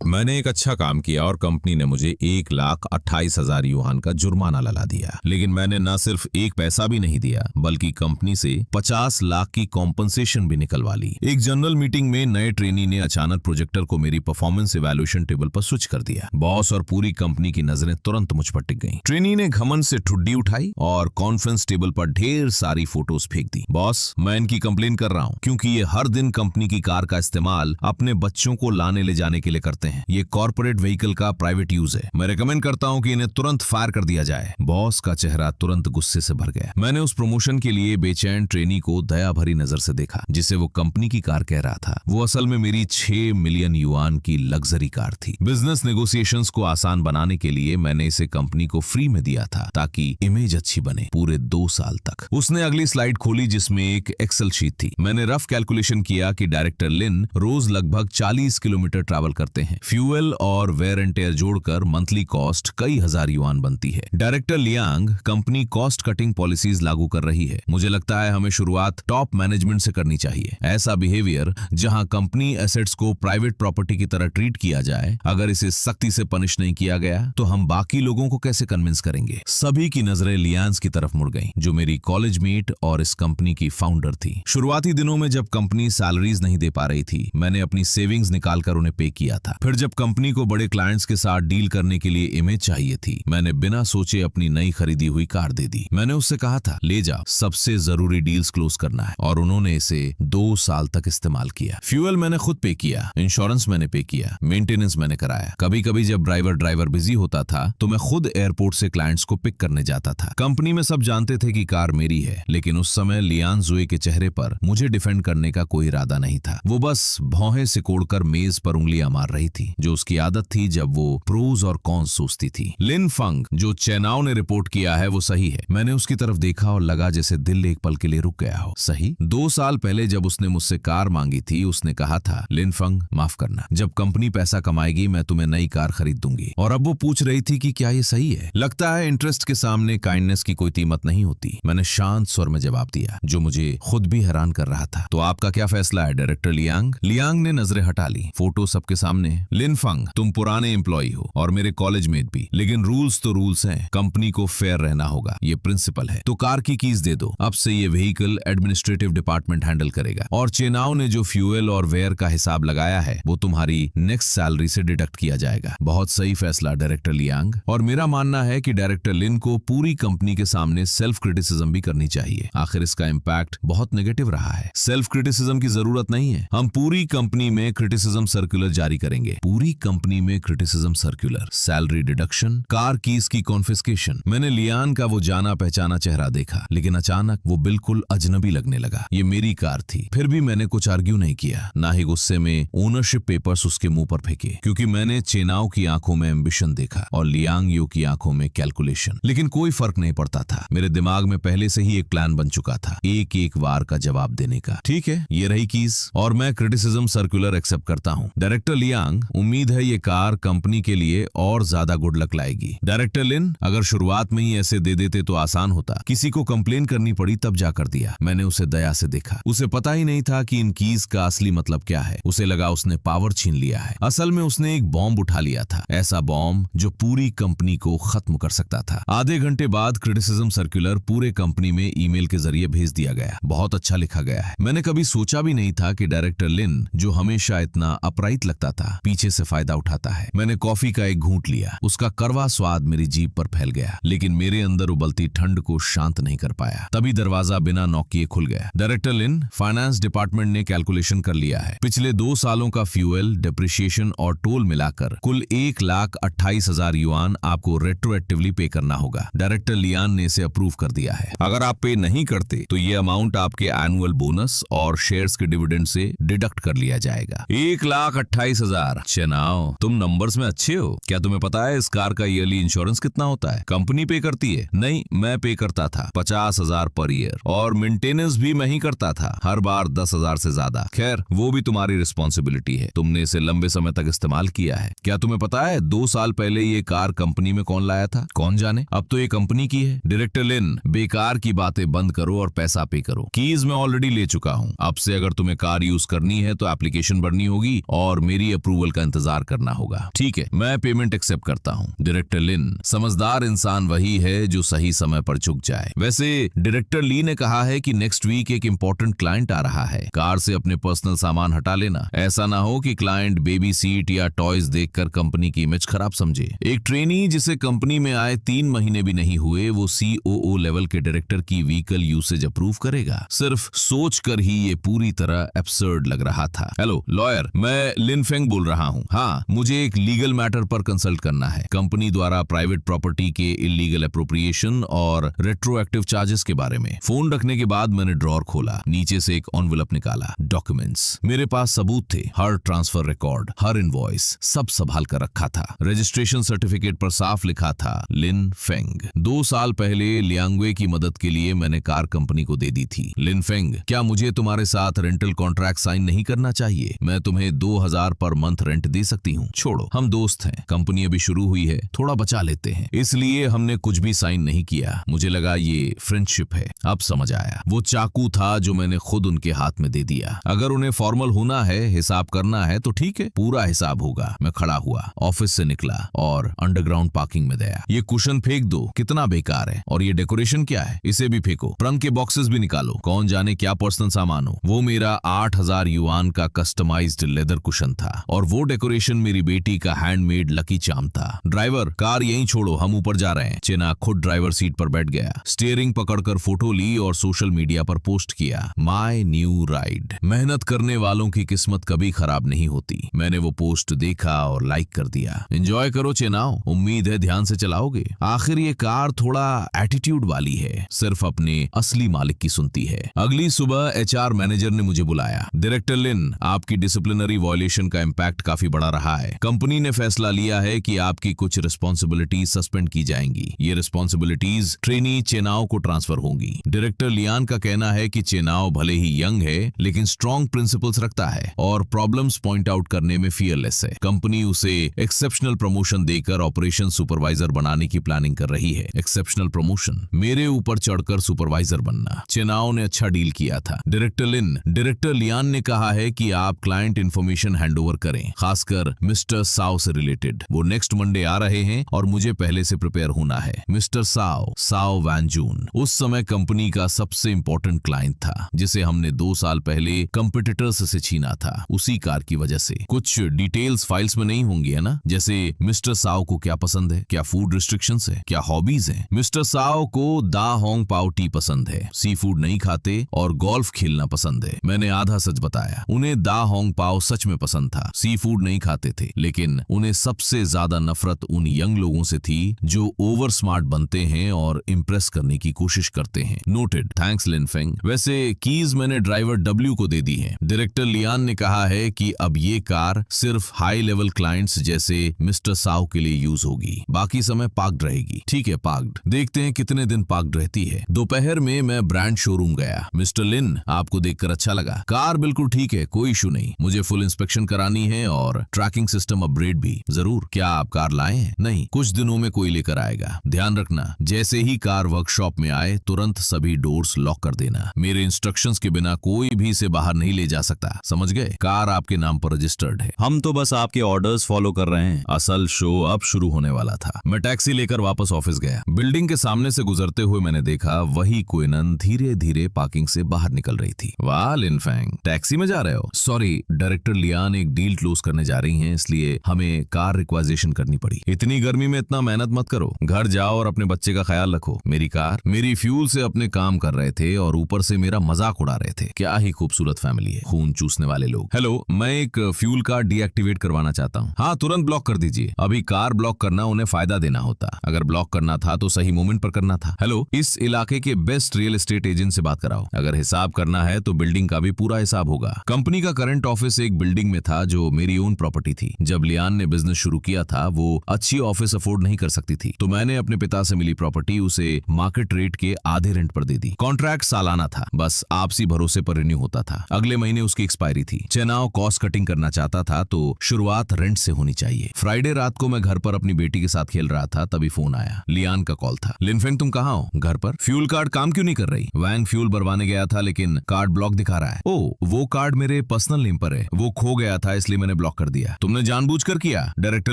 मैंने एक अच्छा काम किया और कंपनी ने मुझे 1,28,000 युआन का जुर्माना लगा दिया। लेकिन मैंने न सिर्फ एक पैसा भी नहीं दिया बल्कि कंपनी से 50 लाख की कॉम्पनसेशन भी निकलवा ली। एक जनरल मीटिंग में नए ट्रेनी ने अचानक प्रोजेक्टर को मेरी परफॉर्मेंस इवैल्यूएशन टेबल पर स्विच कर दिया। बॉस और पूरी कंपनी की नजरें तुरंत मुझ पर टिक गईं। ट्रेनी ने घमंड से ठुड्डी उठाई और कॉन्फ्रेंस टेबल पर ढेर सारी फोटोज फेंक दी। बॉस, मैं इनकी कंप्लेन कर रहा हूँ क्योंकि ये हर दिन कंपनी की कार का इस्तेमाल अपने बच्चों को लाने ले जाने के लिए करते हैं। ये कॉर्पोरेट व्हीकल का प्राइवेट यूज है। मैं रेकमेंड करता हूँ कि इन्हें तुरंत फायर कर दिया जाए। बॉस का चेहरा तुरंत गुस्से से भर गया। मैंने उस प्रमोशन के लिए बेचैन ट्रेनी को दया भरी नजर से देखा जिसे वो कंपनी की कार कह रहा था। वो असल में मेरी 6 मिलियन युआन की लग्जरी कार थी। बिजनेस नेगोशिएशंस को आसान बनाने के लिए मैंने इसे कंपनी को फ्री में दिया था ताकि इमेज अच्छी बने पूरे 2 साल तक। उसने अगली स्लाइड खोली जिसमें एक एक्सेल शीट थी। मैंने रफ कैलकुलेशन किया कि डायरेक्टर लिन रोज लगभग 40 किलोमीटर ट्रैवल करते हैं। फ्यूल और वेयर एंड टेयर जोड़कर मंथली कॉस्ट कई हजार युआन बनती है। Director Liang company cost cutting policies लागू कर रही है। मुझे लगता है हमें शुरुआत टॉप मैनेजमेंट से करनी चाहिए। ऐसा बिहेवियर जहां कंपनी एसेट्स को प्राइवेट प्रॉपर्टी की तरह ट्रीट किया जाए, अगर इसे सख्ती से पनिश नहीं किया गया तो हम बाकी लोगों को कैसे कन्विंस करेंगे। सभी की नजरें लियांग की तरफ मुड़ गईं, जो मेरी कॉलेज मेट और इस कंपनी की फाउंडर थी। शुरुआती दिनों में जब कंपनी सैलरीज नहीं दे पा रही थी, मैंने अपनी सेविंग्स निकालकर उन्हें पे किया था। फिर जब कंपनी को बड़े क्लाइंट्स के साथ डील करने के लिए इमेज चाहिए थी, मैंने बिना सोचे अपनी नई खरीदी हुई कार दे दी। मैंने उससे कहा था, ले जाओ, सबसे जरूरी डील्स क्लोज करना है, और उन्होंने इसे 2 साल तक इस्तेमाल किया। फ्यूल मैंने खुद पे किया, इंश्योरेंस मैंने पे किया, मेंटेनेंस मैंने कराया। कभी कभी जब ड्राइवर बिजी होता था तो मैं खुद एयरपोर्ट से क्लाइंट्स को पिक करने जाता था। कंपनी में सब जानते थे कि कार मेरी है, लेकिन उस समय लियान जुए के चेहरे पर मुझे डिफेंड करने का कोई इरादा नहीं था। वो बस भौहें सिकोड़कर मेज पर उंगलियां मार रही थी, जो उसकी आदत थी जब वो प्रोज और कॉन्स सोचती थी। लिन फंग, जो चेनाओ ने रिपोर्ट किया है, वो सही है। मैंने उसकी तरफ देखा और लगा जैसे दिल एक पल के लिए रुक गया हो। सही? 2 साल पहले जब उसने मुझसे कार मांगी थी, उसने कहा था, लिन फंग, माफ करना, जब कंपनी पैसा कमाएगी मैं तुम्हें नई कार खरीद दूंगी। और अब वो पूछ रही थी कि क्या ये सही है। लगता है इंटरेस्ट के सामने काइंडनेस की कोई कीमत नहीं होती। मैंने शांत स्वर में जवाब दिया, जो मुझे खुद भी हैरान कर रहा था। तो आपका क्या फैसला है डायरेक्टर लियांग? लियांग ने नजरें हटा ली। फोटो सबके सामने। लिन फंग, तुम पुराने एम्प्लॉय हो और मेरे कॉलेज मेट भी, लेकिन रूल्स तो रूल्स हैं। कंपनी को फेयर रहना होगा, ये प्रिंसिपल है। तो कार की कीज दे दो। अब से ये व्हीकल एडमिनिस्ट्रेटिव डिपार्टमेंट हैंडल करेगा, और चेनाओ ने जो फ्यूल और वेयर का हिसाब लगाया है वो तुम्हारी नेक्स्ट सैलरी से डिडक्ट किया जाएगा। बहुत सही फैसला डायरेक्टर लियांग। और मेरा मानना है कि डायरेक्टर लिन को पूरी कंपनी के सामने सेल्फ क्रिटिसिज्म भी करनी चाहिए। आखिर इसका इम्पैक्ट बहुत नेगेटिव रहा है। सेल्फ क्रिटिसिज्म की जरूरत नहीं है। हम पूरी कंपनी में क्रिटिसिज्म सर्कुलर जारी करेंगे। पूरी कंपनी में criticism circular, salary deduction, car keys की कॉन्फिस्केशन। मैंने लियान का वो जाना पहचाना चेहरा देखा, लेकिन अचानक वो बिल्कुल अजनबी लगने लगा। ये मेरी कार थी। फिर भी मैंने कुछ आर्ग्यू नहीं किया, ना ही गुस्से में ओनरशिप पेपर्स उसके मुंह पर फेंके, क्योंकि मैंने चेनाओ की आंखों में एम्बिशन देखा और लियांग यू की आंखों में कैलकुलेशन। लेकिन कोई फर्क नहीं पड़ता था। मेरे दिमाग में पहले से ही एक प्लान बन चुका था, एक एक वार का जवाब देने का। ठीक है, ये रही कीज, और मैं क्रिटिसिज्म सर्कुलर एक्सेप्ट करता हूँ। डायरेक्टर लियांग, उम्मीद है ये कार कंपनी के लिए और ज्यादा गुड लक लाएगी। डायरेक्टर लिन, अगर शुरुआत में ही ऐसे दे देते तो आसान होता। किसी को कंप्लेन करनी पड़ी तब जाकर दिया। मैंने उसे दया से देखा। उसे पता ही नहीं था कि इन कीज का असली मतलब क्या है। उसे लगा उसने पावर छीन लिया है। असल में उसने एक बॉम्ब उठा लिया था, ऐसा बॉम्ब जो पूरी कंपनी को खत्म कर सकता था। आधे घंटे बाद क्रिटिसिज्म सर्कुलर पूरे कंपनी में ईमेल के जरिए भेज दिया गया। बहुत अच्छा लिखा गया है। मैंने कभी सोचा भी नहीं था कि डायरेक्टर लिन, जो हमेशा इतना अपराइट लगता था, पीछे से फायदा उठाता है। मैंने कॉफी का एक घूंट लिया। उसका कड़वा स्वाद मेरी जीभ पर फैल गया, लेकिन मेरे अंदर उबलती ठंड को शांत नहीं कर पाया। तभी दरवाजा बिना नॉक किए खुल गया। डायरेक्टर लिन, फाइनेंस डिपार्टमेंट ने कैलकुलेशन कर लिया है। पिछले 2 सालों का फ्यूल, डिप्रिशिएशन और टोल मिलाकर कुल 1,28,000 युआन आपको रेट्रोएक्टिवली पे करना होगा। डायरेक्टर लियान ने इसे अप्रूव कर दिया है। अगर आप पे नहीं करते तो ये अमाउंट आपके एनुअल बोनस और शेयर्स के डिविडेंड से डिडक्ट कर लिया जाएगा। 1,28,000। चेनाओ, तुम नंबर्स में अच्छे हो। क्या तुम्हें पता है इस कार का ईयरली इंश्योरेंस कितना होता है? कंपनी पे करती है। नहीं, मैं पे करता था 50,000 पर ईयर, और मेंटेनेंस भी मैं ही करता था, हर बार 10,000 से ज्यादा। खैर, वो भी तुम्हारी रिस्पॉन्सिबिलिटी है। तुमने इसे लंबे समय तक इस्तेमाल किया है। क्या तुम्हें पता है 2 साल पहले ये कार कंपनी में कौन लाया था? कौन जाने, अब तो ये कंपनी की है। डायरेक्टर लिन, बेकार की बातें बंद करो और पैसा पे करो। कीज मैं ऑलरेडी ले चुका हूँ। अब से अगर तुम्हें कार यूज करनी है तो एप्लीकेशन भरनी होगी और मेरी अप्रूवल का इंतजार करना होगा। ठीक है, मैं पेमेंट एक्सेप्ट करता हूँ। डायरेक्टर लिन, समझदार इंसान वही है जो सही समय पर झुक जाए। वैसे डायरेक्टर ली ने कहा है कि नेक्स्ट वीक एक इम्पोर्टेंट क्लाइंट आ रहा है। कार से अपने पर्सनल सामान हटा लेना, ऐसा ना हो कि क्लाइंट बेबी सीट या टॉयज देखकर कंपनी की इमेज खराब समझे। एक ट्रेनी जिसे कंपनी में आए 3 महीने भी नहीं हुए, वो COO लेवल के डायरेक्टर की व्हीकल यूसेज अप्रूव करेगा। सिर्फ सोच कर ही ये पूरी तरह एब्सर्ड लग रहा था। हेलो लॉयर, मैं लिन फेंग बोल रहा हूँ। हाँ, मुझे एक लीगल मैटर पर कंसल्ट करना है, कंपनी द्वारा प्राइवेट प्रॉपर्टी के इलीगल अप्रोप्रिएशन और रेट्रोएक्टिव चार्जेस के बारे में। फोन रखने के बाद मैंने ड्रॉर खोला, नीचे से एक एनवेलप निकाला। डॉक्यूमेंट्स, मेरे पास सबूत थे, हर ट्रांसफर रिकॉर्ड, हर इनवॉइस, सब संभाल कर रखा था। रजिस्ट्रेशन सर्टिफिकेट पर साफ लिखा था लिन फेंग। 2 साल पहले लियांगवे की मदद के लिए मैंने कार कंपनी को दे दी थी। लिन फेंग, क्या मुझे तुम्हारे साथ रेंटल कॉन्ट्रैक्ट साइन नहीं करना चाहिए? मैं तुम्हें 2000 पर मंथ रेंट दे सकती हूँ। छोड़ो, हम दोस्त हैं, कंपनी अभी शुरू हुई है, थोड़ा बचा लेते हैं, इसलिए हमने कुछ भी साइन नहीं किया। मुझे लगा ये फ्रेंडशिप है। अब समझ आया, वो चाकू था जो मैंने खुद उनके हाथ में दे दिया। अगर उन्हें फॉर्मल होना है, हिसाब करना है तो ठीक है, पूरा हिसाब होगा। मैं खड़ा हुआ, ऑफिस से निकला और अंडरग्राउंड पार्किंग में गया। ये कुशन फेंक दो, कितना बेकार है। और ये डेकोरेशन क्या है, इसे भी फेंको। प्रंग के बॉक्सेस भी निकालो, कौन जाने क्या पर्सनल सामान हो। वो मेरा 8000 युआन का कस्टमाइज्ड लेदर कुशन था और वो डेकोरेशन मेरी बेटी का हैंडमेड लकी चार्म था। ड्राइवर, कार यहीं छोड़ो, हम ऊपर जा रहे हैं। चेना खुद ड्राइवर सीट पर बैठ गया, स्टीयरिंग पकड़कर फोटो ली और सोशल मीडिया पर पोस्ट किया, माय न्यू राइड। मेहनत करने वालों की किस्मत कभी खराब नहीं होती। मैंने वो पोस्ट देखा और लाइक कर दिया। एंजॉय करो चेनाओ, उम्मीद है ध्यान से चलाओगे। आखिर ये कार थोड़ा एटीट्यूड वाली है, सिर्फ अपने असली मालिक की सुनती है। अगली सुबह HR मैनेजर ने मुझे बुलाया। डायरेक्टर लिन, आपकी डिसिप्लिनरी वायलेशन का इम्पैक्ट काफी बड़ा रहा है। कंपनी ने फैसला लिया है कि आपकी कुछ रिस्पॉन्सिबिलिटीज सस्पेंड की जाएंगी। ये रिस्पॉन्सिबिलिटीज ट्रेनी चेनाओ को ट्रांसफर होंगी। डायरेक्टर लियान का कहना है कि चेनाओ भले ही यंग है, लेकिन स्ट्रॉन्ग प्रिंसिपल्स रखता है और प्रॉब्लम्स पॉइंट आउट करने में फियरलेस है। कंपनी उसे एक्सेप्शनल प्रमोशन देकर ऑपरेशन सुपरवाइजर बनाने की प्लानिंग कर रही है। एक्सेप्शनल प्रमोशन, मेरे ऊपर चढ़कर सुपरवाइजर बनना। चेनाओ ने अच्छा डील किया था। डायरेक्टर लियान ने कहा है कि आप क्लाइंट इंफॉर्मेशन हैंडओवर करें, खासकर मिस्टर साओ से रिलेटेड। वो नेक्स्ट मंडे आ रहे हैं और मुझे पहले से प्रिपेयर होना है। मिस्टर साओ वैनजून उस समय कंपनी का सबसे इंपॉर्टेंट क्लाइंट था, जिसे हमने 2 साल पहले कंपिटिटर्स से छीना था, उसी कार की वजह से। कुछ डिटेल्स फाइल्स में नहीं होंगी, है ना? जैसे मिस्टर साओ को क्या पसंद है, क्या फूड रिस्ट्रिक्शंस है, क्या हॉबीज है। मिस्टर साओ को दा होंग पाओ टी पसंद है, सी फूड नहीं खाते और गोल्फ खेलना पसंद है। मैंने आधा सच बताया। उन्हें दा होंग पाओ सच में पसंद था, सी फूड नहीं खाते थे, लेकिन उन्हें सबसे ज्यादा नफरत उन यंग लोगों से थी जो ओवर स्मार्ट बनते हैं और इम्प्रेस करने की कोशिश करते हैं। नोटेड, थैंक्स लिन फेंग। वैसे कीज मैंने ड्राइवर W को दे दी है। डायरेक्टर लियान ने कहा है कि अब ये कार सिर्फ हाई लेवल क्लाइंट्स जैसे मिस्टर साओ के लिए यूज होगी, बाकी समय पार्क्ड रहेगी। ठीक है, पार्क्ड, देखते हैं कितने दिन पार्क्ड रहती है। दोपहर में मैं ब्रांड शोरूम गया। मिस्टर लिन, आपको देखकर अच्छा लगा। कार बिल्कुल ठीक है, कोई इशू नहीं। मुझे फुल इंस्पेक्शन करानी है और ट्रैकिंग सिस्टम अपग्रेड भी। जरूर। क्या आप कार लाए हैं? नहीं, कुछ दिनों में कोई लेकर आएगा। ध्यान रखना, जैसे ही कार वर्कशॉप में आए तुरंत सभी डोर्स लॉक कर देना। मेरे इंस्ट्रक्शंस के बिना कोई भी इसे बाहर नहीं ले जा सकता, समझ गए? कार आपके नाम पर रजिस्टर्ड है। हम तो बस आपके ऑर्डर्स फॉलो कर रहे हैं। असल शो अब शुरू होने वाला था। मैं टैक्सी लेकर वापस ऑफिस गया। बिल्डिंग के सामने से गुजरते हुए मैंने देखा वही क्विनन धीरे धीरे पार्किंग से बाहर निकल रही थी। वाह लिन फेंग, टैक्सी में जा रहे हो? सॉरी, डायरेक्टर लियान एक डील क्लोज करने जा रही हैं, इसलिए हमें कार रिक्वाजिशन करनी पड़ी। इतनी गर्मी में इतना मेहनत मत करो, घर जाओ और अपने बच्चे का ख्याल रखो। मेरी कार मेरी फ्यूल से अपने काम कर रहे थे और ऊपर से मेरा मजाक उड़ा रहे थे। क्या ही खूबसूरत फैमिली है, खून चूसने वाले लोग। हेलो, मैं एक फ्यूल कार्ड डीएक्टिवेट करवाना चाहता हूँ। हाँ, तुरंत ब्लॉक कर दीजिए। अभी कार ब्लॉक करना उन्हें फायदा देना होता, अगर ब्लॉक करना था तो सही मोमेंट पर करना था। हेलो, इस इलाके के बेस्ट रियल एस्टेट एजेंट से बात कराओ। अगर हिसाब करना है तो बिल्डिंग का भी पूरा हिसाब होगा। कंपनी का करंट ऑफिस एक बिल्डिंग में था जो मेरी ओन प्रॉपर्टी थी। जब लियान ने बिजनेस शुरू किया था वो अच्छी ऑफिस अफोर्ड नहीं कर सकती थी, तो मैंने अपने पिता से मिली प्रॉपर्टी उसे मार्केट रेट के आधे रेंट पर दे दी। कॉन्ट्रैक्ट सालाना था, बस आपसी भरोसे पर रिन्यू होता था। अगले महीने उसकी एक्सपायरी थी। चेनाओ कॉस्ट कटिंग करना चाहता था तो शुरुआत रेंट से होनी चाहिए। फ्राइडे रात को मैं घर पर अपनी बेटी के साथ खेल रहा था, तभी फोन आया। लियान का कॉल था। लिन फेंग, तुम कहाँ हो? घर पर। फ्यूल कार्ड काम क्यों नहीं कर रही? वैन फ्यूल भरवाने गया था लेकिन कार्ड ब्लॉक दिखा रहा है। ओ, वो कार्ड मेरे पर्सनल नेम पर है, वो खो गया था इसलिए मैंने ब्लॉक ब्लॉक कर दिया। तुमने जानबूझकर किया डायरेक्टर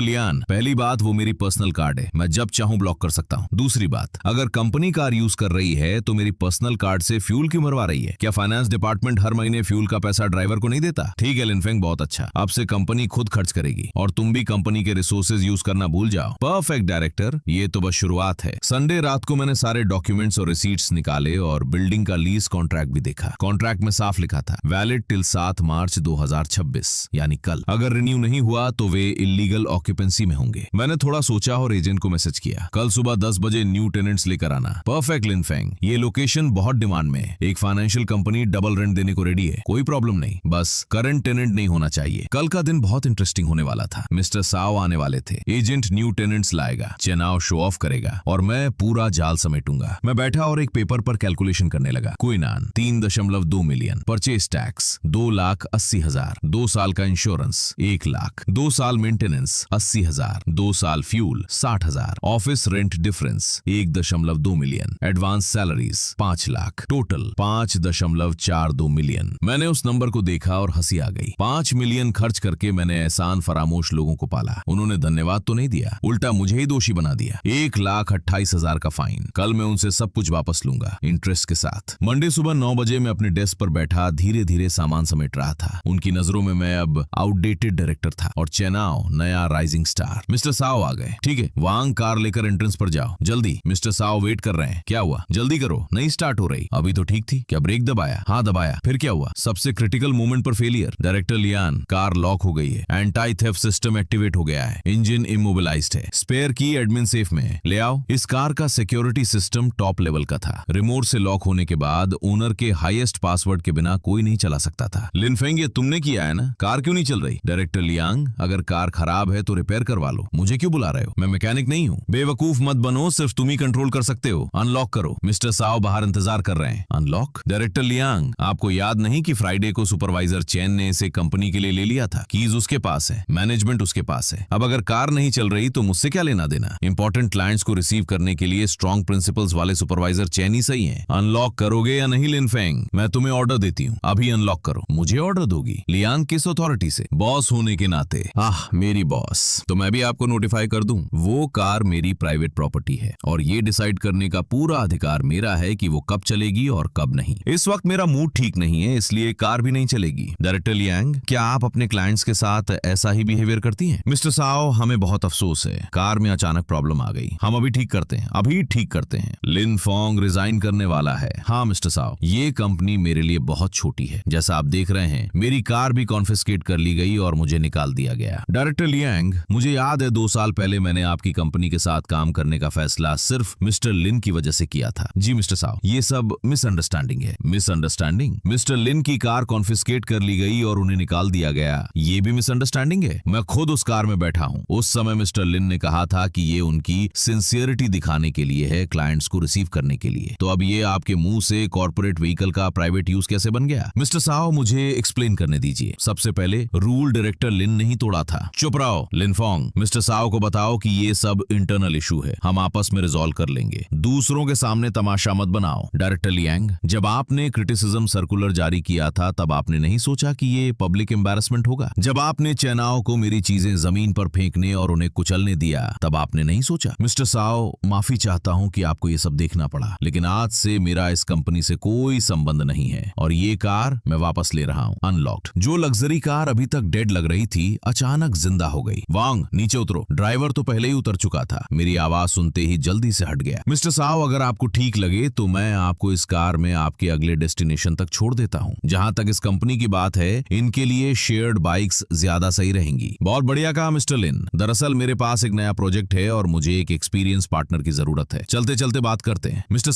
लियान। पहली बात, वो मेरी पर्सनल कार्ड है, मैं जब चाहूं ब्लॉक कर सकता हूं। दूसरी बात, अगर कंपनी कार यूज कर रही है तो मेरी पर्सनल कार्ड से फ्यूल क्यों मरवा रही है? क्या फाइनेंस डिपार्टमेंट हर महीने फ्यूल का पैसा ड्राइवर को नहीं देता? ठीक है लिनफेंग, बहुत अच्छा, अब से कंपनी खुद खर्च करेगी और तुम भी कंपनी के रिसोर्सेज यूज करना भूल जाओ। परफेक्ट डायरेक्टर, ये तो बस शुरुआत है। संडे रात को मैंने सारे डॉक्यूमेंट्स और रिसीट्स निकाले और बिल्डिंग का लीज कॉन्ट्रैक्ट भी देखा। कॉन्ट्रैक्ट में साफ लिखा था वैलिड टिल 7 मार्च 2026, यानी कल। अगर रिन्यू नहीं हुआ तो वे इलीगल ऑक्यूपेंसी में होंगे। मैंने थोड़ा सोचा और एजेंट को मैसेज किया, कल सुबह 10 बजे न्यू टेनेंट्स लेकर आना। परफेक्ट लिनफेंग, ये लोकेशन बहुत डिमांड में है। एक फाइनेंशियल कंपनी डबल रेंट देने को रेडी है, कोई प्रॉब्लम नहीं, बस करंट टेनेंट नहीं होना चाहिए। कल का दिन बहुत इंटरेस्टिंग होने वाला था। मिस्टर साओ आने वाले थे। एजेंट न्यू टेनेंट्स लाएगा, चेनाव शो ऑफ करेगा और मैं पूरा जाल समेटूंगा। मैं बैठा और एक पेपर पर कैलकुलेशन करने लगा। क्विनान 3.2 मिलियन, परचेज टैक्स 2,80,000, 2 साल का इंश्योरेंस 1 लाख, 2 साल मेंटेनेंस 80,000, 2 साल fuel 60,000, office rent difference 1.2 million, advance salaries 5 lakh, total 5.42 million. मैंने उस नंबर को देखा और हंसी आ गई। 5 मिलियन खर्च करके मैंने एहसान फरामोश लोगों को पाला। उन्होंने धन्यवाद तो नहीं दिया, उल्टा मुझे ही दोषी बना दिया। 1,28,000 का फाइन। कल मैं उनसे सब कुछ वापस लूंगा, इंटरेस्ट के साथ। मंडे सुबह 9 बजे मैं अपने डेस्क पर बैठा धीरे धीरे सामान समेट रहा था। उनकी नजरों में मैं अब आउटडेटेड डायरेक्टर था और चेनाव नया राइजिंग स्टार। मिस्टर साओ आ गए। ठीक है, वांग कार लेकर एंट्रेंस पर जाओ, जल्दी। मिस्टर साओ वेट कर रहे हैं। क्या हुआ? जल्दी करो, नहीं स्टार्ट हो रही। अभी तो ठीक थी। क्या ब्रेक दबाया? हाँ दबाया। फिर क्या हुआ? सबसे क्रिटिकल मोमेंट पर failure. Director Lian, car lock हो गई है, एंटी थेफ्ट सिस्टम एक्टिवेट हो गया है, इंजन इमोबिलाइज्ड है, स्पेयर की एडमिन सेफ में है, ले आओ। इस कार का सिक्योरिटी सिस्टम टॉप लेवल का था। रिमोट से लॉक होने के बाद ओनर के हाईएस्ट पासवर्ड के बिना कोई नहीं चला सकता था। लिनफेंग, ये तुमने किया है ना? कार क्यों नहीं चल रही? डायरेक्टर लियांग, अगर कार खराब है तो रिपेयर करवा लो, मुझे क्यों बुला रहे हो? मैं मैकेनिक नहीं हूँ। बेवकूफ मत बनो, सिर्फ तुम ही कंट्रोल कर सकते हो। अनलॉक करो। मिस्टर साओ बाहर इंतजार कर रहे हैं। अनलॉक? डायरेक्टर लियांग, आपको याद नहीं कि फ्राइडे को सुपरवाइजर चैन ने इसे कंपनी के लिए ले लिया था? कीज उसके पास है, मैनेजमेंट उसके पास है। अब अगर कार नहीं चल रही तो मुझसे क्या लेना देना? इंपॉर्टेंट क्लाइंट्स को रिसीव करने के लिए स्ट्रॉन्ग प्रिंसिपल्स वाले सुपरवाइजर चैन ही सही है। अनलॉक करोगे या नहीं लिनफेंग? मैं तुम्हें ऑर्डर देती हूँ, अभी अनलॉक करो। मुझे ऑर्डर दोगी? लियांग किस अथॉरिटी से? बॉस होने के नाते। मेरी बॉस तो मैं भी आपको नोटिफाई कर दूं। वो कार मेरी प्राइवेट प्रॉपर्टी है और ये डिसाइड करने का पूरा अधिकार मेरा है कि वो कब चलेगी और कब नहीं। इस वक्त मेरा मूड ठीक नहीं है, इसलिए कार भी नहीं चलेगी। डायरेक्टर लियांग, क्या आप अपने क्लाइंट्स के साथ ऐसा ही बिहेवियर करती हैं? मिस्टर साओ, हमें बहुत अफसोस है, कार में अचानक प्रॉब्लम आ गई। हम अभी ठीक करते हैं, अभी ठीक करते हैं। लिन फोंग रिजाइन करने वाला है। हाँ मिस्टर साओ, ये कंपनी मेरे लिए बहुत छोटी है। जैसा आप देख रहे हैं, मेरी कार भी कॉन्फिस्केट कर ली गई और मुझे निकाल दिया गया। डायरेक्टर लियांग, मुझे याद है 2 साल पहले मैंने आपकी कंपनी के साथ काम करने का फैसला सिर्फ मिस्टर लिन की वजह से किया था। जी मिस्टर साओ, ये सब मिसअंडरस्टैंडिंग है। मिसअंडरस्टैंडिंग? मिस्टर लिन की कार कॉन्फिस्केट कर ली गई और उन्हें निकाल दिया गया, ये भी मिसअंडरस्टैंडिंग है? मैं खुद उस कार में बैठा हूँ। उस समय मिस्टर लिन ने कहा था कि ये उनकी सिंसियरिटी दिखाने के लिए है, क्लाइंट्स को रिसीव करने के लिए। तो अब ये आपके मुंह से कॉर्पोरेट व्हीकल का प्राइवेट यूज कैसे बन गया? मिस्टर साओ, मुझे एक्सप्लेन करने दीजिए। सबसे पहले रूल डायरेक्टर लिन ने ही तोड़ा था। चुप रहो लिनफोंग। मिस्टर साओ को बताओ कि ये सब इंटरनल इशू है, हम आपस में रिजॉल्व कर लेंगे। दूसरों के सामने तमाशा मत बनाओ। डायरेक्टर लियांग, जब आपने क्रिटिसिज्म सर्कुलर जारी किया था तब आपने नहीं सोचा कि ये पब्लिक एम्बैरेसमेंट होगा? जब आपने चेनाओ को मेरी चीजें जमीन पर फेंकने और उन्हें कुचलने दिया तब आपने नहीं सोचा? मिस्टर साओ, माफी चाहता हूं कि आपको ये सब देखना पड़ा, लेकिन आज से मेरा इस कंपनी से कोई संबंध नहीं है और ये कार मैं वापस ले रहा हूं, अनलॉक्ड। जो लग्जरी कार अभी तक डेड लग रही थी अचानक जिंदा हो गई। वांग, नीचे उतरो। ड्राइवर तो पहले ही उतर चुका था। मेरी आवाज सुनते ही जल्दी से हट गया। मिस्टर साओ, अगर आपको ठीक लगे तो मैं आपको इस कार में आपके अगले डेस्टिनेशन तक छोड़ देता हूँ। जहाँ तक इस कंपनी की बात है, इनके लिए शेयर्ड बाइक्स ज्यादा सही रहेंगी। बहुत बढ़िया कहा मिस्टर लिन। दरअसल मेरे पास एक नया प्रोजेक्ट है और मुझे एक एक्सपीरियंस पार्टनर की जरूरत है। चलते चलते बात करते हैं। मिस्टर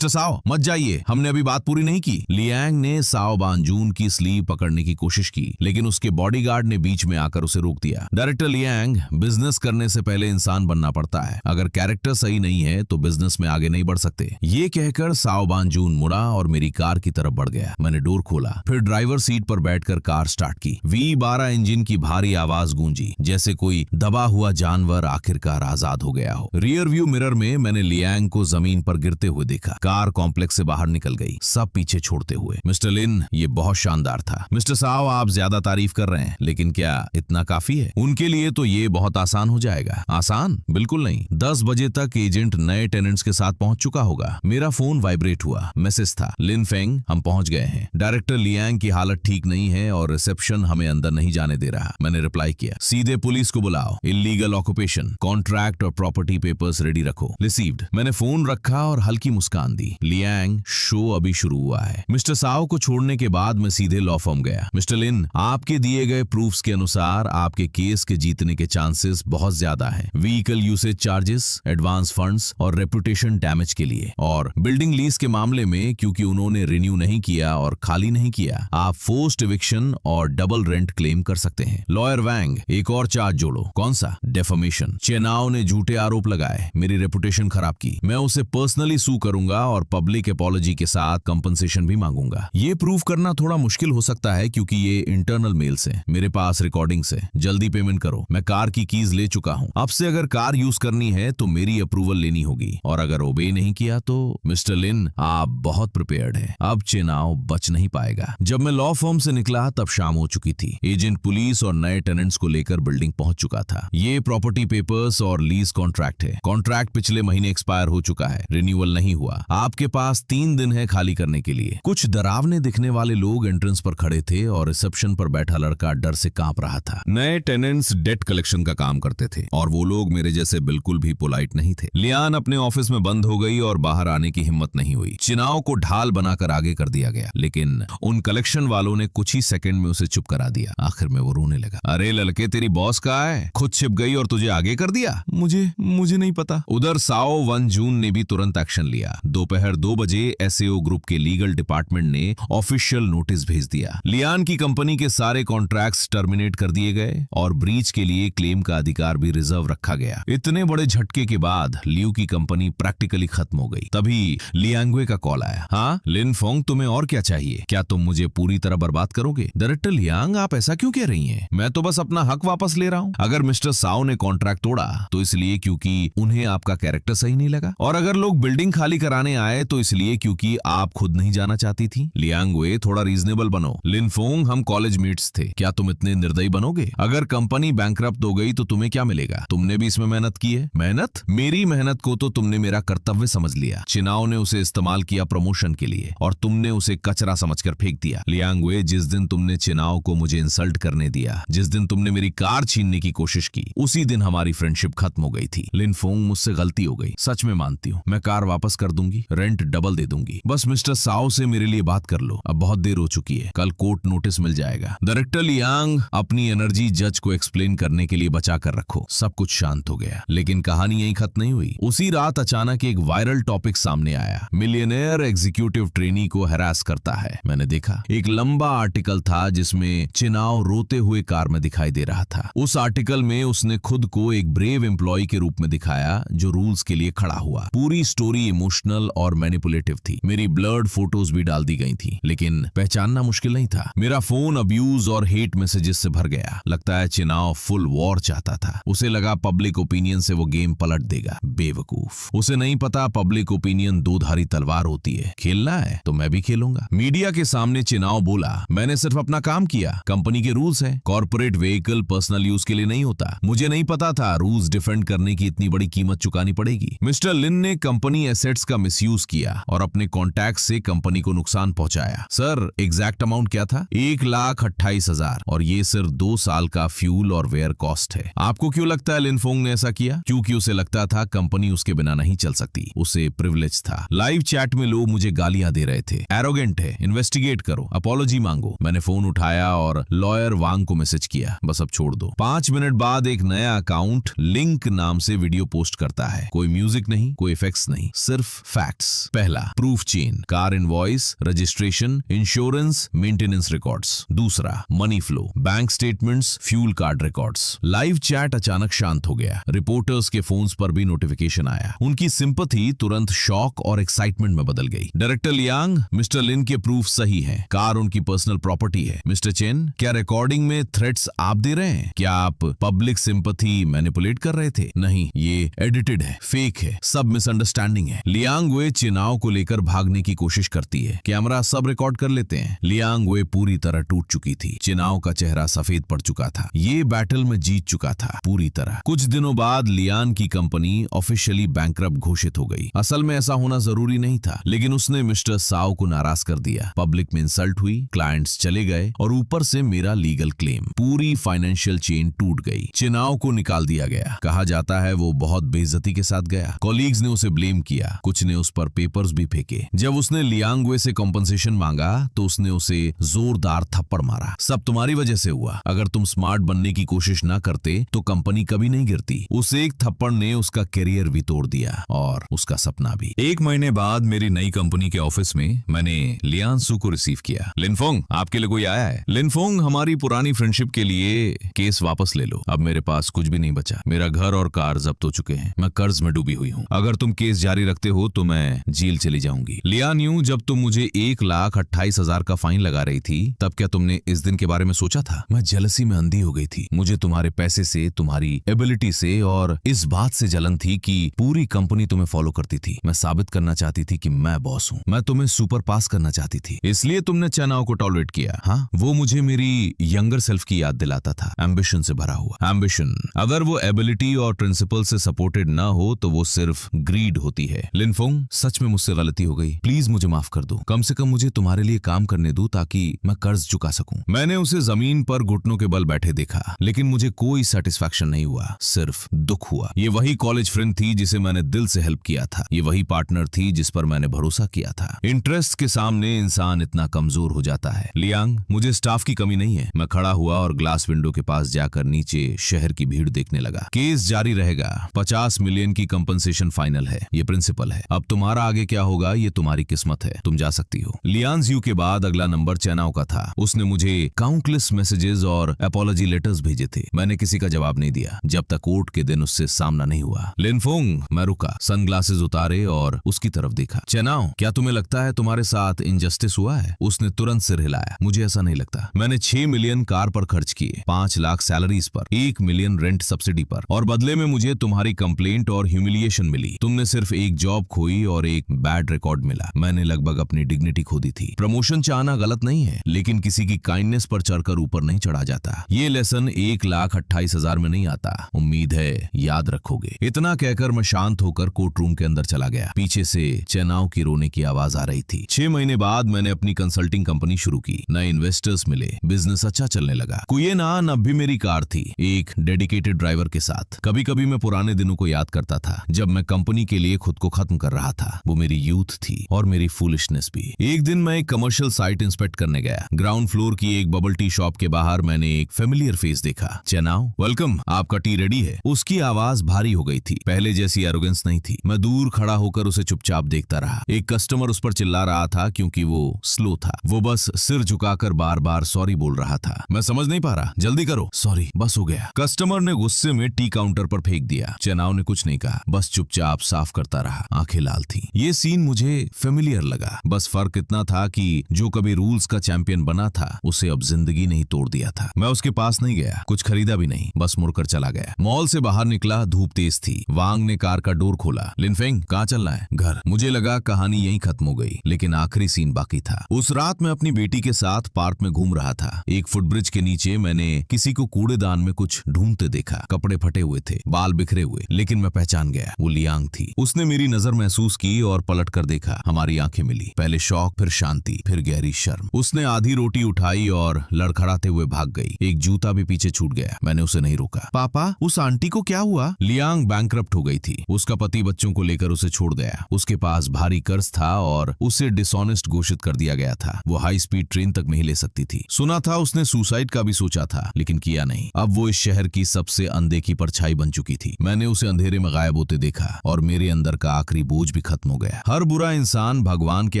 साओ मत जाइए, हमने अभी बात पूरी नहीं की। लियांग ने साओ बानजून की स्लीव पकड़ने की कोशिश की, लेकिन उसके बॉडीगार्ड ने बीच में आकर उसे रोक दिया। डायरेक्टर लियांग, बिजनेस करने से पहले इंसान बनना पड़ता है। अगर कैरेक्टर सही नहीं है तो बिजनेस में आगे नहीं बढ़ सकते। ये कहकर साओ बानजून मुड़ा और मेरी कार की तरफ बढ़ गया। मैंने डोर खोला, फिर ड्राइवर सीट पर बैठकर कार स्टार्ट की। V12 इंजन की भारी आवाज गूंजी, जैसे कोई दबा हुआ जानवर आखिरकार आजाद हो गया हो। रियर व्यू मिरर में मैंने लियांग को जमीन पर गिरते हुए देखा। कार कॉम्प्लेक्स से बाहर निकल गई, सब पीछे छोड़ते हुए। मिस्टर लिन, ये बहुत शानदार था। मिस्टर साओ, आप ज्यादा तारीफ कर रहे हैं। लेकिन क्या इतना काफी है? उनके लिए तो ये बहुत आसान हो जाएगा। आसान? बिल्कुल नहीं। 10 बजे तक एजेंट नए टेनेंट्स के साथ पहुंच चुका होगा। मेरा फोन वाइब्रेट हुआ। मैसेज था, लिन फेंग, हम पहुंच गए हैं। डायरेक्टर लियांग की हालत ठीक नहीं है और रिसेप्शन हमें अंदर नहीं जाने दे रहा। मैंने रिप्लाई किया, सीधे पुलिस को बुलाओ, इलीगल ऑक्यूपेशन, कॉन्ट्रैक्ट और प्रॉपर्टी पेपर्स रेडी रखो। रिसीव्ड। मैंने फोन रखा और हल्की मुस्कान दी। लियांग, शो अभी शुरू हुआ है। मिस्टर साओ को छोड़ने के बाद मैं सीधे लॉ फर्म गया। मिस्टर लिन, आपके दिए गए प्रूफ्स के अनुसार आपके केस के जीतने के चांसेस बहुत ज्यादा हैं। Vehicle usage charges, advance funds और रेपुटेशन डैमेज के लिए। और बिल्डिंग लीज के मामले में क्योंकि उन्होंने रिन्यू नहीं किया और खाली नहीं किया, आप फोर्स्ड एविक्शन और डबल रेंट क्लेम कर सकते हैं। लॉयर वैंग, एक और चार्ज जोड़ो। कौन सा? डेफेमेशन। चेनाओ ने झूठे आरोप लगाए, मेरी रेपुटेशन खराब की। मैं उसे पर्सनली सू करूंगा और पब्लिक अपॉलॉजी के साथ कंपनसेशन भी मांगूंगा। ये प्रूव करना थोड़ा मुश्किल हो सकता है क्योंकि ये इंटरनल मेल्स हैं, मेरे पास रिकॉर्डिंग्स है। जल्दी पेमेंट करो। मैं कार की कीज ले चुका हूं। अब से अगर कार यूज करनी है तो मेरी अप्रूवल लेनी होगी और अगर ओबे नहीं किया तो मिस्टर लिन, आप बहुत प्रिपेयर्ड हैं। अब चेनाओ बच नहीं पाएगा। जब मैं लॉ फर्म से निकला तब शाम हो चुकी थी। एजेंट पुलिस और नए टेनेंट्स को लेकर बिल्डिंग पहुंच चुका था। ये प्रॉपर्टी पेपर्स और लीज कॉन्ट्रैक्ट है। कॉन्ट्रैक्ट पिछले महीने एक्सपायर हो चुका है, रिन्यूअल नहीं हुआ। आपके पास 3 दिन है खाली करने के लिए। कुछ डरावने दिखने वाले लोग एंट्रेंस पर खड़े थे और रिसेप्शन पर बैठा लड़का डर से कांप रहा था। नए टेनेंट्स डेट कलेक्शन का काम करते थे और वो लोग मेरे जैसे बिल्कुल भी पोलाइट नहीं थे। लियान अपने ऑफिस में बंद हो गई और बाहर आने की हिम्मत नहीं हुई। चुनाव को ढाल बनाकर आगे कर दिया गया, लेकिन उन कलेक्शन वालों ने कुछ ही सेकंड में उसे चुप करा दिया। आखिर में वो रोने लगा। अरे लड़के, तेरी बॉस कहाँ है? खुद छिप गई और तुझे आगे कर दिया? मुझे नहीं पता। उधर साओ वन जून ने भी तुरंत एक्शन लिया। दोपहर 2 बजे एसएओ ग्रुप के लीगल डिपार्टमेंट ने ऑफिशियल नोटिस भेज दिया। लियान की कंपनी के सारे कॉन्ट्रैक्ट्स टर्मिनेट कर दिए गए और ब्रीच के लिए क्लेम का अधिकार भी रिजर्व रखा गया। इतने बड़े झटके के बाद लियू की कंपनी प्रैक्टिकली खत्म हो गई। तभी लियांगवे का कॉल आया। हाँ लिन फोंग, तुम्हें और क्या चाहिए? क्या तुम मुझे पूरी तरह बर्बाद करोगे? डायरेक्टर लियांग, आप ऐसा क्यों कह रही हैं? मैं तो बस अपना हक वापस ले रहा हूँ। अगर मिस्टर साओ ने कॉन्ट्रैक्ट तोड़ा तो इसलिए क्योंकि उन्हें आपका कैरेक्टर सही नहीं लगा, और अगर लोग बिल्डिंग खाली कराने आए तो इसलिए क्योंकि आप खुद नहीं जाना चाहती थी। लियांगवे, थोड़ा रीजनेबल बनो। लिन फोंग, हम कॉलेज मेट्स थे, क्या तुम इतने निर्दयी बनोगे? अगर कंपनी बैंकरप्ट हो गई तो तुम्हें क्या मिलेगा? तुमने भी इसमें मेहनत की है। मेहनत? मेरी मेहनत को तो तुमने मेरा कर्तव्य समझ लिया। चिनाओ ने उसे इस्तेमाल किया प्रमोशन के लिए और तुमने उसे कचरा समझकर फेंक दिया। लियांगवे, जिस दिन तुमने चिनाओ को मुझे इंसल्ट करने दिया, जिस दिन तुमने मेरी कार छीनने की कोशिश की, उसी दिन हमारी फ्रेंडशिप खत्म हो गई थी। लिन फोंग, मुझसे गलती हो गई, सच में मानती हूँ। मैं कार वापस कर दूंगी, रेंट डबल दे दूंगी। बस मिस्टर साओ से मेरे लिए बात कर लो, अब बहुत देर हो चुकी है, कल कोर्ट नोटिस मिल जाएगा। डायरेक्टर लियांग, अपनी एनर्जी जज को एक्सप्लेन करने के लिए बचा कर रखो। सब कुछ शांत हो गया, लेकिन कहानी यहीं खत्म नहीं हुई। उसी रात अचानक एक वायरल टॉपिक सामने आया। मिलियनेयर एग्जीक्यूटिव ट्रेनी को हैरास करता है। मैंने देखा एक लंबा आर्टिकल था जिसमें चिनाओ रोते हुए कार में दिखाई दे रहा था। उस आर्टिकल में उसने खुद को एक ब्रेव एम्प्लॉय के रूप में दिखाया जो रूल्स के लिए खड़ा हुआ। पूरी स्टोरी इमोशनल और मैनिपुलेटिव थी। मेरी ब्लर्ड फोटोज भी डाल दी गई थी, लेकिन पहचानना मुश्किल नहीं था। मेरा फोन अब्यूज और हेट मैसेजेस से भर गया। लगता है चिनाओ फुल वॉर चाहता था। उसे लगा पब्लिक ओपिनियन से वो गेम पलट देगा। बेवकूफ, उसे नहीं पता पब्लिक ओपिनियन 2-धारी तलवार होती है। खेलना है तो मैं भी खेलूंगा। मीडिया के सामने चिनाओ बोला, मैंने सिर्फ अपना काम किया, कंपनी के रूल्स हैं। कॉर्पोरेट व्हीकल पर्सनल यूज के लिए नहीं होता। मुझे नहीं पता था रूल्स डिफेंड करने की इतनी बड़ी कीमत चुकानी पड़ेगी। मिस्टर लिन ने कंपनी एसेट्स का मिसयूज किया और अपने कॉन्टैक्ट से कंपनी को नुकसान पहुंचाया। सर, एग्जैक्ट अमाउंट क्या था? 1,28,000, और ये सिर्फ 2 साल का फ्यूल और वेयर कॉस्ट है। आपको क्यों लगता है लिन फोंग ने ऐसा किया? क्योंकि उसे लगता था कंपनी उसके बिना नहीं चल सकती। उसे प्रिविलेज था। लाइव चैट में लोग मुझे गालियां दे रहे थे। एरोगेंट है, इन्वेस्टिगेट करो, अपॉलॉजी मांगो। मैंने फोन उठाया और लॉयर वांग को मैसेज किया, बस अब छोड़ दो। 5 मिनट बाद एक नया अकाउंट लिंक नाम से वीडियो पोस्ट करता है। कोई म्यूजिक नहीं, कोई इफेक्ट्स नहीं, सिर्फ फैक्ट्स। पहला, proof chain, car invoice, registration, insurance, maintenance records. दूसरा, money flow, bank statements, fuel card records. Live chat अचानक शांत हो गया। रिपोर्टर्स के फोन्स पर भी नोटिफिकेशन आया। उनकी सिंपैथी तुरंत शॉक और एक्साइटमेंट में बदल गई। डायरेक्टर लियांग, मिस्टर लिन के प्रूफ सही हैं। कार उनकी पर्सनल प्रॉपर्टी है। मिस्टर चेन, क्या रिकॉर्डिंग में थ्रेट्स आप दे रहे हैं? क्या आप पब्लिक सिंपैथी मैनिपुलेट कर रहे थे? नहीं, ये एडिटेड है, फेक है, सब मिसअंडरस्टैंडिंग है। लियांग वे चिनाओ को लेकर भागने की कोशिश करती है। कैमरा सब रिकॉर्ड कर लेते हैं। लियांग वे पूरी तरह टूट चुकी थी। चिनाओ का चेहरा सफेद पड़ चुका था। ये बैटल में जीत चुका था पूरी तरह। कुछ दिनों बाद लियान की कंपनी ऑफिशियली बैंकरप्ट घोषित हो गई। असल में ऐसा होना जरूरी नहीं था, लेकिन उसने मिस्टर साओ को नाराज कर दिया। पब्लिक में इंसल्ट हुई, क्लाइंट्स चले गए और ऊपर से मेरा लीगल क्लेम। पूरी फाइनेंशियल चेन टूट गई। चिनाओ को निकाल दिया गया। कहा जाता है वो बहुत बेइज्जती के साथ गया। कॉलीग्स ने उसे ब्लेम किया, कुछ ने उस पर पेपर्स भी फेंके। जब उसने लियांगवे से कॉम्पनसेशन मांगा तो उसने उसे जोरदार थप्पड़ मारा। सब तुम्हारी वजह से हुआ। अगर तुम स्मार्ट बनने की कोशिश ना करते तो कंपनी कभी नहीं गिरती। उस एक थप्पड़ ने उसका करियर भी तोड़ दिया और उसका सपना भी। 1 महीने बाद मेरी नई कंपनी के ऑफिस में मैंने लियान सू को रिसीव किया। लिनफोंग, आपके लिए कोई आया है? लिनफोंग, हमारी पुरानी फ्रेंडशिप के लिए केस वापस ले लो। अब मेरे पास कुछ भी नहीं बचा। मेरा घर और कार जब्त हो चुके हैं। मैं कर्ज में डूबी हुई हूँ। अगर तुम केस जारी रखते हो तो मैं जेल चली जाऊंगी। लियान यू, जब तुम मुझे 1,28,000 का फाइन लगा रही थी तब क्या तुमने इस दिन के बारे में सोचा था? मैं जेलसी में अंधी हो गई थी। मुझे तुम्हारे पैसे से, तुम्हारी एबिलिटी से और इस बात से जलन थी कि पूरी कंपनी तुम्हें फॉलो करती थी। मैं साबित करना चाहती थी कि मैं बॉस हूँ। मैं तुम्हें सुपर पास करना चाहती थी। इसलिए तुमने चेनाओ को टॉलरेट किया। हाँ, वो मुझे मेरी यंगर सेल्फ की याद दिलाता था। एम्बिशन से भरा हुआ एम्बिशन। अगर वो एबिलिटी और प्रिंसिपल से सपोर्टेड ना हो तो वो सिर्फ ग्रीड होती है। लिनफोंग, सच में मुझसे गलती हो गई। प्लीज मुझे माफ कर दो। कम से कम मुझे तुम्हारे लिए काम करने दो ताकि मैं कर्ज चुका सकूं। मैंने उसे जमीन पर घुटनों के बल बैठे देखा, लेकिन मुझे कोई सेटिस्फैक्शन नहीं हुआ, सिर्फ दुख हुआ। ये वही कॉलेज फ्रेंड थी जिसे मैंने दिल से हेल्प किया था। ये वही पार्टनर थी जिस पर मैंने भरोसा किया था। इंटरेस्ट के सामने इंसान इतना कमजोर हो जाता है। लियांग, मुझे स्टाफ की कमी नहीं है। मैं खड़ा हुआ और ग्लास विंडो के पास जाकर नीचे शहर की भीड़ देखने लगा। केस जारी रहेगा। 50 मिलियन की कंपनसेशन फाइनल है। ये प्रिंसिपल है। अब तुम्हारा आगे क्या होगा ये तुम्हारी किस्मत है। तुम जा सकती हो। लियान यू के बाद अगला नंबर चेनाओ का था। उसने मुझे काउंटलेस मैसेजेस और अपॉलॉजी लेटर्स भेजे थे। मैंने किसी का जवाब नहीं दिया जब तक कोर्ट के दिन उससे सामना नहीं हुआ। लिनफोंग, मैं रुका, सनग्लासेस उतारे और उसकी तरफ देखा। चेनाओ, क्या तुम्हें लगता है तुम्हारे साथ इनजस्टिस हुआ है? उसने तुरंत सिर हिलाया। मुझे ऐसा नहीं लगता। मैंने 6 मिलियन कार पर खर्च किए, 5 लाख सैलरीज पर, 1 मिलियन रेंट सब्सिडी पर, और बदले में मुझे तुम्हारी कंप्लेंट और ह्यूमिलिएशन मिली। तुमने सिर्फ एक जॉब खोई और एक बैड रिकॉर्ड मिला। मैंने लगभग अपनी डिग्निटी खो दी थी। प्रमोशन चाहना गलत नहीं है, लेकिन किसी की काइंडनेस पर चढ़कर ऊपर नहीं चढ़ा जाता। ये लेसन 1,28,000 में नहीं आता। उम्मीद है याद रखोगे। इतना कहकर मैं शांत होकर कोर्ट रूम के अंदर चला गया। पीछे से चेनाओ की रोने की आवाज आ रही थी। 6 महीने बाद मैंने अपनी कंसल्टिंग कंपनी शुरू की। नए इन्वेस्टर्स मिले, बिजनेस अच्छा चलने लगा। कुयेनान अब भी मेरी कार थी, एक डेडिकेटेड ड्राइवर के साथ। कभी कभी मैं पुराने दिनों को याद करता था जब मैं कंपनी के लिए खुद को खत्म कर रहा था। वो मेरी यूथ थी और मेरी फूलिशनेस भी। एक दिन मैं एक कमर्शियल साइट इंस्पेक्ट करने गया। ग्राउंड फ्लोर की एक बबल टी शॉप के बाहर मैंने एक फेमिलियर फेस देखा। चेनाओ, वेलकम, आपका टी रेडी है? उसकी आवाज भारी हो गई थी। पहले जैसी एरोगेंस नहीं थी। मैं दूर खड़ा होकर उसे चुपचाप देखता रहा। एक कस्टमर उस पर चिल्ला रहा था क्योंकि वो स्लो था। वो बस सिर झुकाकर बार बार सॉरी बोल रहा था। मैं समझ नहीं पा रहा, जल्दी करो। सॉरी, बस हो गया। कस्टमर ने गुस्से में टी काउंटर पर फेंक दिया। चेनाओ ने कुछ नहीं कहा, बस चुपचाप साफ करता रहा। आंखें लाल थी। ये सीन मुझे फेमिलियर लगा। बस फर्क इतना था कि जो कभी रूल्स का चैंपियन बना था उसे अब जिंदगी ने ही तोड़ दिया था। मैं उसके पास नहीं गया, कुछ खरीदा भी नहीं, बस मुड़कर चला गया। मॉल से बाहर निकला, धूप तेज थी। वांग ने कार का डोर खोला। लिनफेंग, कहाँ चलना है? घर। मुझे लगा कहानी यहीं खत्म हो गई, लेकिन आखिरी सीन बाकी था। उस रात मैं अपनी बेटी के साथ पार्क में घूम रहा था। एक फुटब्रिज के नीचे मैंने किसी को कूड़ेदान में कुछ ढूंढते देखा। कपड़े फटे हुए थे, बाल बिखरे हुए, लेकिन मैं पहचान गया, वो लियांग थी। उसने मेरी नजर महसूस की और पलट कर देखा। हमारी आंखें मिली। पहले शौक, फिर शांति, फिर गहरी शर्म। उसने आधी रोटी उठाई और लड़खड़ाते हुए भाग गई। एक जूता भी पीछे छूट गया। मैंने उसे नहीं रोका। पापा, उस आंटी को क्या हुआ? लियांग बैंकरप्ट हो गई थी। उसका पति बच्चों को लेकर उसे छोड़ गया। उसके पास भारी कर्ज था और उसे डिसऑनेस्ट घोषित कर दिया गया था। वो हाई स्पीड ट्रेन तक नहीं ले सकती थी। सुना था उसने सुसाइड का भी सोचा था, लेकिन किया नहीं। अब वो इस शहर की सबसे अनदेखी परछाई बन चुकी थी। मैंने उसे अंधेरे में गायब होते देखा और मेरे अंदर का आखिरी बोझ भी खत्म हो गया। हर बुरा इंसान भगवान के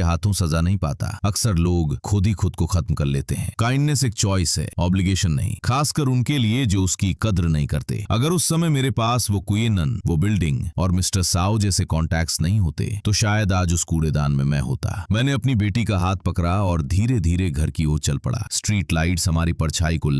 हाथों सजा नहीं पाता। अक्सर लोग खुद ही खुद को खत्म कर लेते हैं। काइंडनेस एक चॉइस है, ऑब्लिगेशन नहीं, खासकर उनके लिए जो उसकी कद्र नहीं करते। अगर उस समय मेरे पास वो कुयेनन, वो बिल्डिंग और मिस्टर साओ जैसे कॉन्टैक्ट्स नहीं होते तो शायद आज उस कूड़ेदान में मैं होता। मैंने अपनी बेटी का हाथ पकड़ा और धीरे धीरे घर की ओर चल पड़ा। स्ट्रीट लाइट्स हमारी परछाई को